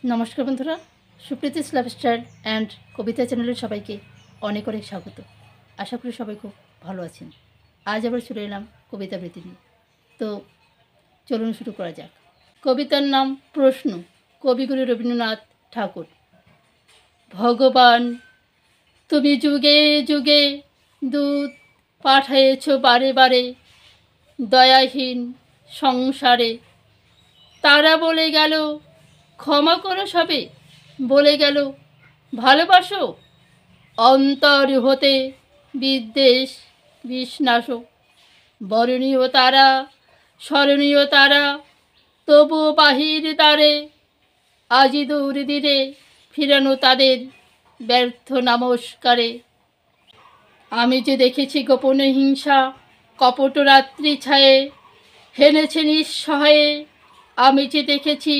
নমস্কার বন্ধুরা, Supriti's lifestyle and কবিতা চ্যানেলের সবাইকে অনেক অনেক স্বাগত। আশা করি সবাই খুব ভালো আছেন। আজ আবার চলে এলাম কবিতা আবৃত্তি নিয়ে। তো চলুন শুরু করা যাক। কবিতার নাম প্রশ্ন, কবিগুরু রবীন্দ্রনাথ ঠাকুর। ভগবান, তুমি যুগে যুগে দূত পাঠাইছ বারে বারে দয়াহীন সংসারে। তারা বলে গেল ক্ষমা করো সবে, বলে গেল ভালোবাসো, অন্তর হতে বিদ্বেষ বিষ্ণাস। বরণীয় তারা, স্মরণীয় তারা, তবুও বাহির দ্বারে আজি দূর দিনে ফিরানো তাদের ব্যর্থ নমস্কারে। আমি যে দেখেছি গোপনে হিংসা কপট রাত্রি ছায়ে হেনেছে নিঃসহায়ে। আমি যে দেখেছি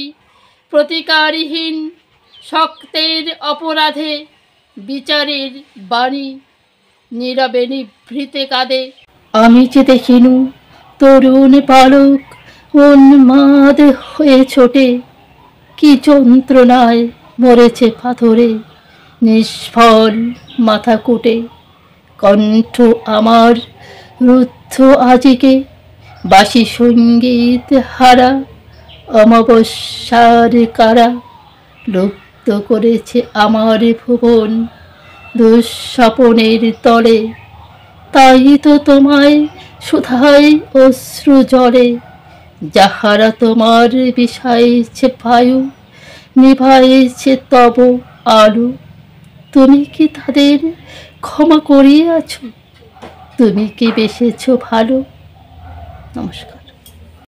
প্রতিকারহীন শক্তের অপরাধে বিচারের বাণী নীরবে নিভৃতে কাঁদে। আমি যে দেখিনু তরুণ বালক উন্মাদ হয়ে ছোটে, কি যন্ত্রণায় মরেছে পাথরে নিষ্ফল মাথা কুটে। কণ্ঠ আমার রুদ্ধ আজিকে বাসি সঙ্গীত হারা অমাবস্যার কারা লুপ্ত করেছে আমার ভুবন দুঃস্বপনের তলে। তাই তো তোমায় শুধাই অশ্রু জলে, যাহারা তোমার বিষাইছে বায়ু নিভাইছে তব আলো। তুমি কি তাদের ক্ষমা করিয়াছ? তুমি কি বেসেছ ভালো? নমস্কার।